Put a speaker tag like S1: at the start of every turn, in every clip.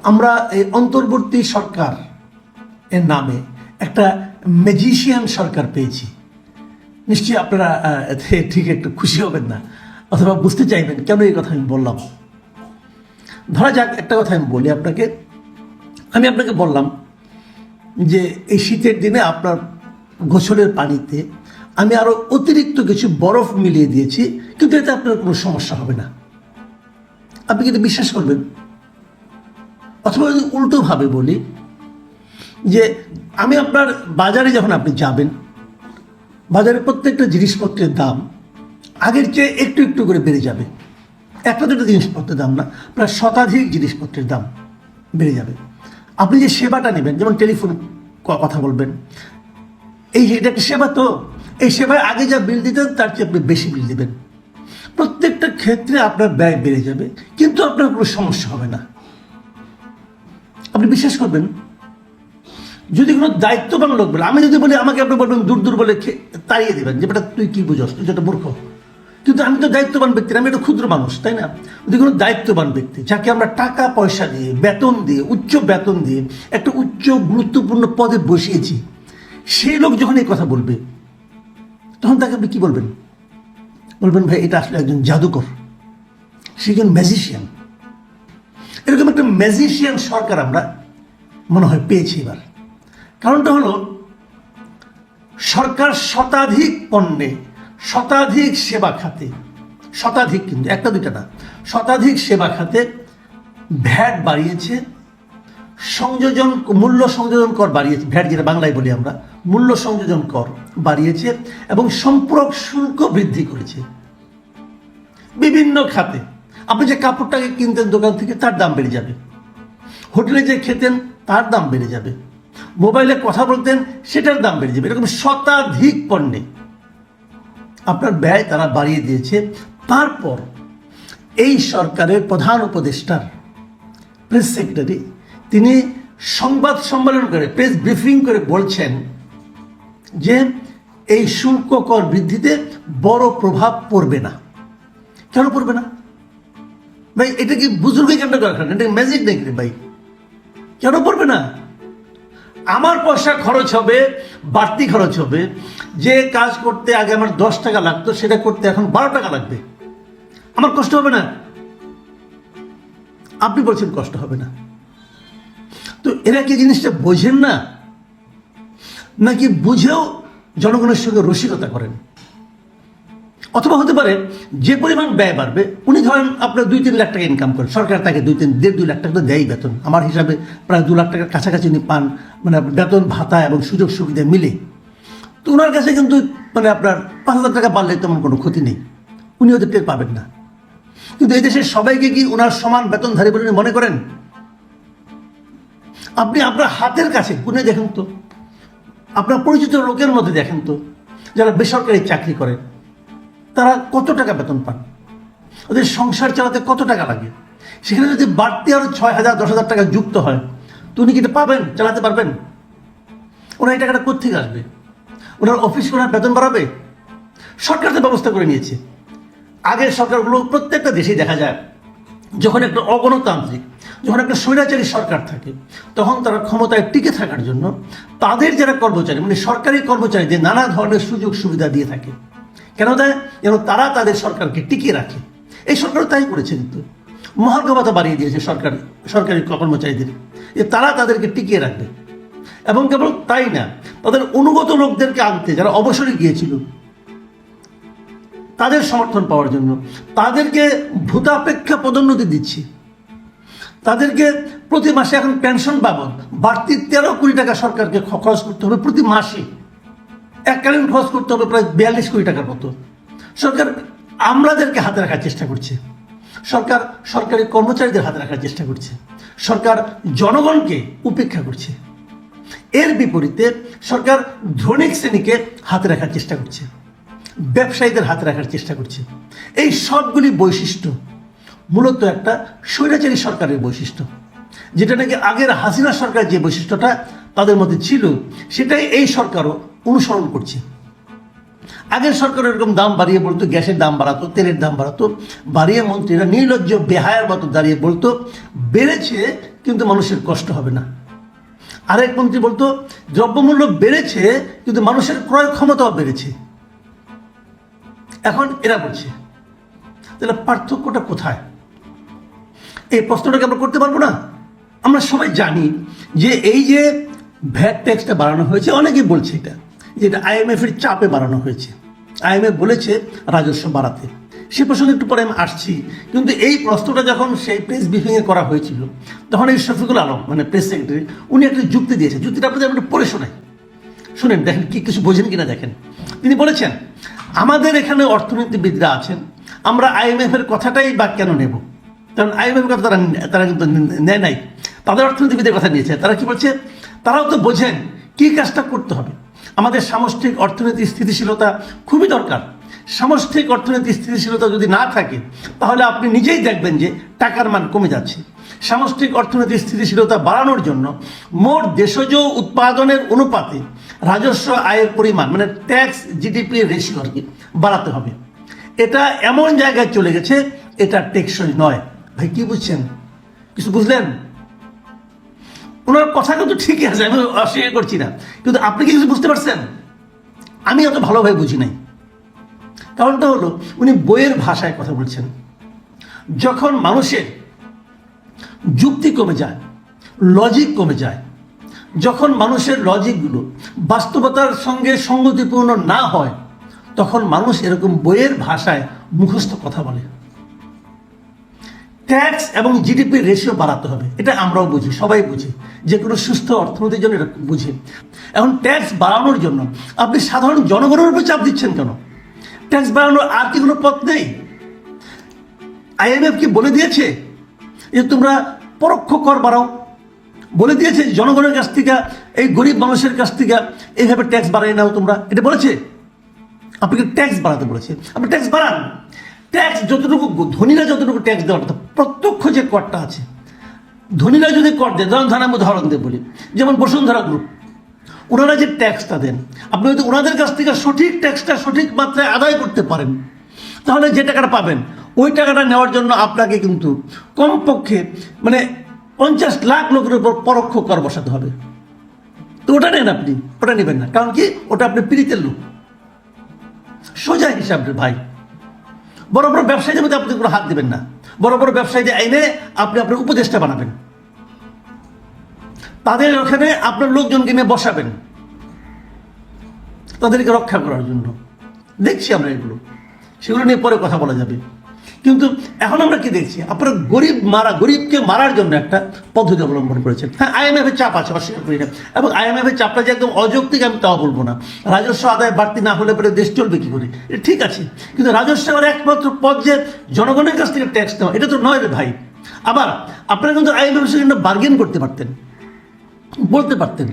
S1: আমরা এই অন্তর্বর্তী সরকার এর নামে একটা ম্যাজিশিয়ান সরকার পেয়েছি। নিশ্চয়ই আপনারা এতে ঠিক একটু খুশি হবেন না, অথবা বুঝতে চাইবেন কেন এই কথা আমি বললাম। ধরা যাক, একটা কথা আমি বলি আপনাকে। আমি আপনাকে বললাম যে এই শীতের দিনে আপনার গোসলের পানিতে আমি আরও অতিরিক্ত কিছু বরফ মিলিয়ে দিয়েছি, কিন্তু এতে আপনার কোনো সমস্যা হবে না। আপনি কিন্তু বিশ্বাস করবেন? অথবা যদি উল্টোভাবে বলি যে আমি আপনার বাজারে যখন আপনি যাবেন, বাজারে প্রত্যেকটা জিনিসপত্রের দাম আগের চেয়ে একটু একটু করে বেড়ে যাবে। একটা দুটো জিনিসপত্রের দাম না, প্রায় শতাধিক জিনিসপত্রের দাম বেড়ে যাবে। আপনি যে সেবাটা নেবেন, যেমন টেলিফোন কথা বলবেন, এটা একটা সেবা, তো এই সেবায় আগে যা বিল দিতেন তার চেয়ে আপনি বেশি বিল দেবেন। প্রত্যেকটা ক্ষেত্রে আপনার ব্যয় বেড়ে যাবে, কিন্তু আপনার কোনো সমস্যা হবে না। আপনি বিশ্বাস করবেন? যদি কোনো দায়িত্ববান লোক বলে, আমি যদি বলি আমাকে আপনি বলবেন দূর দূর বলে তাড়িয়ে দেবেন, যে বেটা তুই কি বুঝস, তুই যেটা মূর্খ। কিন্তু আমি তো দায়িত্ববান ব্যক্তি, আমি একটা ক্ষুদ্র মানুষ, তাই না? যদি কোনো দায়িত্ববান ব্যক্তি, যাকে আমরা টাকা পয়সা দিয়ে, বেতন দিয়ে, উচ্চ বেতন দিয়ে একটা উচ্চ গুরুত্বপূর্ণ পদে বসিয়েছি, সেই লোক যখন এই কথা বলবে, তখন তাকে আপনি কি বলবেন? বলবেন ভাই এটা আসলে একজন জাদুকর, সে একজন ম্যাজিশিয়ান। এরকম একটা ম্যাজিশিয়ান সরকার আমরা মনে হয় পেয়েছি এবার। কারণটা হলো, সরকার শতাধিক পণ্যে, শতাধিক সেবা খাতে, শতাধিক, কিন্তু একটা দুইটা না, শতাধিক সেবা খাতে ভ্যাট বাড়িয়েছে, মূল্য সংযোজন কর বাড়িয়েছে, ভ্যাট যেটা বাংলায় বলি আমরা, মূল্য সংযোজন কর বাড়িয়েছে, এবং সম্পূরক শুল্ক বৃদ্ধি করেছে বিভিন্ন খাতে। আপনি যে কাপড়টাকে কিনতেন দোকান থেকে, তার দাম বেড়ে যাবে। হোটেলে যে খেতেন, তার দাম বেড়ে যাবে। মোবাইলে কথা বলতেন, সেটার দাম বেড়ে যাবে। এরকম শতাধিক পণ্যে আপনার ব্যয় তারা বাড়িয়ে দিয়েছে। তারপর এই সরকারের প্রধান উপদেষ্টার প্রেস সেক্রেটারি, তিনি সংবাদ সম্মেলন করে, প্রেস ব্রিফিং করে বলছেন যে এই শুল্ক কর বৃদ্ধিতে বড় প্রভাব পড়বে না। কেন পড়বে না ভাই? এটা কি বুজুর্গই কেন করেন? এটা ম্যাজিক নাকি ভাই? কেন পড়বে না? আমার পয়সা খরচ হবে, বাড়তি খরচ হবে। যে কাজ করতে আগে আমার 10 টাকা লাগতো, সেটা করতে এখন 12 টাকা লাগবে। আমার কষ্ট হবে না? আপনি বলছেন কষ্ট হবে না। তো এরা কি জিনিসটা বোঝেন না, নাকি বুঝেও জনগণের সঙ্গে রসিকতা করেন? অথবা হতে পারে যে পরিমাণ ব্যয় বাড়বে, উনি ধরেন আপনার 2-3 লাখ টাকা ইনকাম করেন, সরকার তাকে 1.5-2 লাখ টাকা তো দেয় বেতন। আমার হিসাবে প্রায় 2 লাখ টাকার কাছাকাছি উনি পান, মানে বেতন ভাতা এবং সুযোগ সুবিধা মিলে। তো ওনার কাছে কিন্তু মানে আপনার 5,000 টাকা বাড়লে তেমন কোনো ক্ষতি নেই, উনি হয়তো টের পাবেন না। কিন্তু এই দেশের সবাইকে কি ওনার সমান বেতনধারী বলে মনে করেন? আপনি আপনার হাতের কাছে গুনে দেখেন তো, আপনার পরিচিত লোকের মধ্যে দেখেন তো, যারা বেসরকারি চাকরি করেন, তারা কত টাকা বেতন পান, ওদের সংসার চালাতে কত টাকা লাগে। সেখানে যদি বাড়তি আরো 6,000 10,000 টাকা যুক্ত হয়, তো উনি কি এটা পাবেন, চালাতে পারবেন? ওনার এই টাকাটা কোত্থেকে আসবে? ওনার অফিস ওনার বেতন বাড়াবে? সরকার তো ব্যবস্থা করে নিয়েছে। আগের সরকারগুলো প্রত্যেকটা দেশেই দেখা যায়, যখন একটা অগণতান্ত্রিক, যখন একটা স্বৈরাচারী সরকার থাকে, তখন তারা ক্ষমতায় টিকে থাকার জন্য তাদের যারা কর্মচারী, মানে সরকারি কর্মচারীদের নানা ধরনের সুযোগ সুবিধা দিয়ে থাকে। কেন দেয়? যেন তারা তাদের সরকারকে টিকিয়ে রাখে। এই সরকারও তাই করেছে, কিন্তু মহার্ঘ ভাতা বাড়িয়ে দিয়েছে সরকারি কর্মচারীদের, যে তারা তাদেরকে টিকিয়ে রাখবে। এবং কেবল তাই না, তাদের অনুগত লোকদেরকে আনতে, যারা অবসরে গিয়েছিল, তাদের সমর্থন পাওয়ার জন্য তাদেরকে ভূতাপেক্ষা পদোন্নতি দিচ্ছে। তাদেরকে প্রতি মাসে এখন পেনশন বাবদ বাড়তি 13 কোটি টাকা সরকারকে খরচ করতে হবে প্রতি মাসে। এককালীন খরচ করতে হবে প্রায় 42 কোটি টাকার মতো। সরকার আমলাদেরকে হাতে রাখার চেষ্টা করছে, সরকার সরকারি কর্মচারীদের হাতে রাখার চেষ্টা করছে, সরকার জনগণকে উপেক্ষা করছে। এর বিপরীতে সরকার ধনিক শ্রেণীকে হাতে রাখার চেষ্টা করছে, ব্যবসায়ীদের হাতে রাখার চেষ্টা করছে। এই সবগুলি বৈশিষ্ট্য মূলত একটা স্বৈরাচারী সরকারের বৈশিষ্ট্য, যেটা নাকি আগের হাসিনা সরকার যে বৈশিষ্ট্যটা তাদের মধ্যে ছিল, সেটাই এই সরকারও অনুসরণ করছে। আগের সরকার এরকম দাম বাড়িয়ে বলতো, গ্যাসের দাম বাড়াতো, তেলের দাম বাড়াতো, বাড়িয়ে মন্ত্রীরা নির্লজ্জ বেহায়ার মতো দাঁড়িয়ে বলতো বেড়েছে কিন্তু মানুষের কষ্ট হবে না। আরেক মন্ত্রী বলতো দ্রব্যমূল্য বেড়েছে কিন্তু মানুষের ক্রয় ক্ষমতাও বেড়েছে। এখন এরা বলছে, তাহলে পার্থক্যটা কোথায়? এই প্রশ্নটাকে আমরা করতে পারবো না? আমরা সবাই জানি যে এই যে ভ্যাট ট্যাক্সটা বাড়ানো হয়েছে, অনেকেই বলছে এটা IMF এর চাপে বাড়ানো হয়েছে। IMF বলেছে রাজস্ব বাড়াতে, সে প্রসঙ্গে একটু পরে আমি আসছি। কিন্তু এই প্রশ্নটা যখন সেই প্রেস ব্রিফিংয়ে করা হয়েছিল, তখন এই শফিকুল আলম মানে প্রেস সেক্রেটারি, উনি একটা যুক্তি দিয়েছে। যুক্তিটা আপনাদের আমরা পড়ে শোনাই, শুনেন, দেখেন কি কিছু বোঝেন কিনা দেখেন। তিনি বলেছেন, আমাদের এখানে অর্থনীতিবিদরা আছেন, আমরা IMF এর কথাটাই বা কেন নেব? কারণ IMF এর কথা তারা কিন্তু নেয় নাই, তাদের অর্থনীতিবিদের কথা নিয়েছে। তারা কি বলছে? তারাও তো বোঝেন কি কাজটা করতে হবে। আমাদের সামষ্টিক অর্থনীতির স্থিতিশীলতা খুবই দরকার। সামষ্টিক অর্থনীতির স্থিতিশীলতা যদি না থাকে, তাহলে আপনি নিজেই দেখবেন যে টাকার মান কমে যাচ্ছে। সামষ্টিক অর্থনীতির স্থিতিশীলতা বাড়ানোর জন্য মোট দেশজ উৎপাদনের অনুপাতে রাজস্ব আয়ের পরিমাণ মানে ট্যাক্স GDP রেশিও আর কি বাড়াতে হবে। এটা এমন জায়গায় চলে গেছে, এটা টেকসই নয়। ভাই কি বুঝছেন? কিছু বুঝলেন? ওনার কথা কিন্তু ঠিকই আছে, আমি অস্বীকার করছি না, কিন্তু আপনি কি কিছু বুঝতে পারছেন? আমি অত ভালোভাবে বুঝি নাই। কারণটা হলো উনি বইয়ের ভাষায় কথা বলছেন। যখন মানুষের যুক্তি কমে যায়, লজিক কমে যায়, যখন মানুষের লজিকগুলো বাস্তবতার সঙ্গে সঙ্গতিপূর্ণ না হয়, তখন মানুষ এরকম বইয়ের ভাষায় মুখস্থ কথা বলে। ট্যাক্স এবং GDP রেশিও বাড়াতে হবে, এটা আমরাও বুঝি, সবাই বুঝি, যে কোনো সুস্থ অর্থনীতির জন্য এটা বুঝি। এখন ট্যাক্স বাড়ানোর জন্য আপনি সাধারণ জনগণের উপর চাপ দিচ্ছেন কেন? ট্যাক্স বাড়ানোর আর কি কোনো পথ নেই? IMF কি বলে দিয়েছে যে তোমরা পরোক্ষ কর বাড়াও? বলে দিয়েছে জনগণের কাছ থেকে, এই গরিব মানুষের কাছ থেকে এইভাবে ট্যাক্স বাড়াই নাও তোমরা? এটা বলেছে? আপনাকে ট্যাক্স বাড়াতে বলেছে, আপনি ট্যাক্স বাড়ান। ট্যাক্স যতটুকু ধনীরা যতটুকু ট্যাক্স দেওয়ার কথা, প্রত্যক্ষ যে করটা আছে, ধনীরা যদি কর দেয়, ধরেন আমি উদাহরণ দিয়ে বলি, যেমন বসুন্ধরা গ্রুপ, ওনারা যে ট্যাক্সটা দেন, আপনি যদি ওনাদের কাছ থেকে সঠিক ট্যাক্সটা সঠিক মাত্রায় আদায় করতে পারেন, তাহলে যে টাকাটা পাবেন ওই টাকাটা নেওয়ার জন্য আপনাকে কিন্তু কমপক্ষে মানে 50 লাখ লোকের উপর পরোক্ষ কর বসাতে হবে। তো ওটা নেন আপনি, ওটা নেবেন না, কারণ কি ওটা আপনি পীড়িতের লোক। সোজা হিসাব রে ভাই। বড় বড় ব্যবসায়ীদের মধ্যে আপনি কোনো হাত দিবেন না। বড় বড় ব্যবসায়ীদের আইনে আপনি আপনার উপদেষ্টা বানাবেন, তাদের ওখানে আপনার লোকজনকে নিয়ে বসাবেন তাদেরকে রক্ষা করার জন্য। দেখছি আমরা এগুলো, সেগুলো নিয়ে পরে কথা বলা যাবে। কিন্তু এখন আমরা কি দেখছি? আপনারা গরিবকে মারার জন্য একটা পদ্ধতি অবলম্বন করেছেন। হ্যাঁ, IMF এর চাপ আছে, অস্বীকার করি না, এবং IMF এর চাপটা যে একদম অযৌক্তিক আমি তাও বলবো না। রাজস্ব আদায় বাড়তি না হলে পরে দেশ চলবে কি করে? এটা ঠিক আছে, কিন্তু রাজস্ব আবার একমাত্র পথ যে জনগণের কাছ থেকে ট্যাক্স নেওয়া, এটা তো নয় রে ভাই। আবার আপনারা কিন্তু IMF এর সঙ্গে বার্গেন করতে পারতেন, বলতে পারতেন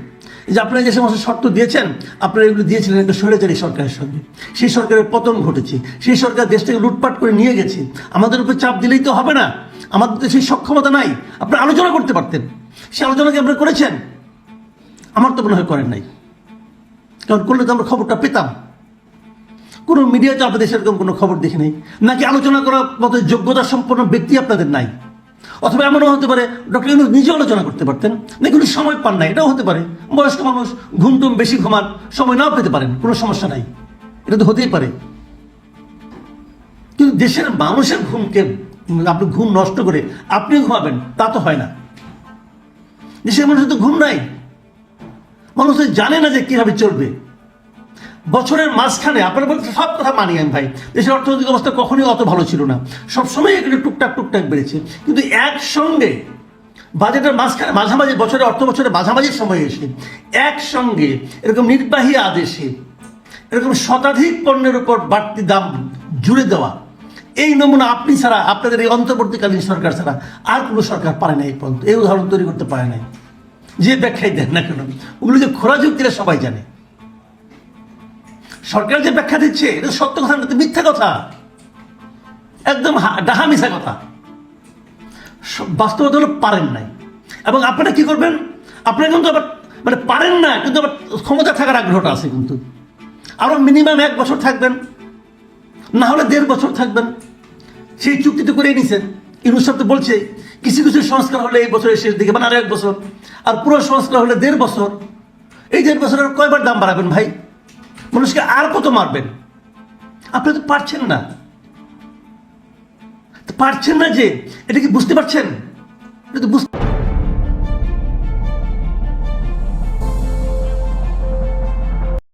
S1: যে আপনারা যে সমস্ত শর্ত দিয়েছেন, আপনারা এগুলো দিয়েছিলেন একটা স্বৈরাচারী সরকারের সঙ্গে, সেই সরকারের পতন ঘটেছে, সেই সরকার দেশটাকে লুটপাট করে নিয়ে গেছে, আমাদের উপর চাপ দিলেই তো হবে না, আমাদের তো সেই সক্ষমতা নাই। আপনারা আলোচনা করতে পারতেন, সে আলোচনা কি আপনারা করেছেন? আমার তো মনে হয় করেন নাই, কারণ করলে তো আমরা খবরটা পেতাম। কোনো মিডিয়াতে আপনাদের সেরকম কোনো খবর দেখি নাই, নাকি আলোচনা করার মতো যোগ্যতা সম্পন্ন ব্যক্তি আপনাদের নাই, অথবা এমনও হতে পারে ডক্টর ইউনূস নিজে আলোচনা করতে পারতেন, নাকি উনি সময় পান না, এটাও হতে পারে। বয়স্ক মানুষ, ঘুমটুম বেশি ঘুমান, সময় নাও পেতে পারেন, কোনো সমস্যা নাই, এটা তো হতেই পারে। কিন্তু দেশের মানুষের ঘুমকে আপনি ঘুম নষ্ট করে আপনি ঘুমাবেন, তা তো হয় না। দেশের মানুষের তো ঘুম নাই, মানুষ জানে না যে কিভাবে চলবে। বছরের মাঝখানে আপনারা বলতে সব কথা মানি আমি ভাই, দেশের অর্থনৈতিক অবস্থা কখনোই অত ভালো ছিল না, সবসময় এগুলো টুকটাক টুকটাক বেড়েছে, কিন্তু একসঙ্গে বাজেটের মাঝখানে মাঝামাঝি বছরের অর্থ বছরের মাঝামাঝি সময়ে এসে একসঙ্গে এরকম নির্বাহী আদেশে এরকম শতাধিক পণ্যের উপর বাড়তি দাম জুড়ে দেওয়া, এই নমুনা আপনি ছাড়া, আপনাদের এই অন্তর্বর্তীকালীন সরকার ছাড়া আর কোনো সরকার পারে না এই পর্যন্ত, এই উদাহরণ তৈরি করতে পারে নাই। যে ব্যাখ্যাই দেন না কেন, ওগুলো যে খোলা যুক্তিরা সবাই জানে। সরকার যে ব্যাখ্যা দিচ্ছে এটা সত্য কথা না, মিথ্যা কথা, একদম ডাহা মিথ্যা কথা। বাস্তবতা হলো পারেন নাই, এবং আপনারা কি করবেন? আপনারা কিন্তু আবার মানে পারেন না, কিন্তু আবার ক্ষমতা থাকার আগ্রহটা আছে, কিন্তু আরো মিনিমাম 1 বছর থাকবেন, না হলে 1.5 বছর থাকবেন। সেই চুক্তি তো করে নিছেন, ইউনূস সাহেব তো বলছে কিছু কিছু সংস্কার হলে এই বছরের শেষ দিকে মানে আরো 1 বছর, আর পুরো সংস্কার হলে 1.5 বছর। এই 1.5 বছরের কয়বার দাম বাড়াবেন ভাই? মানুষকে আর কত মারবেন? আপনি তো পারছেন না, যে এটা কি বুঝতে পারছেন? এটা তো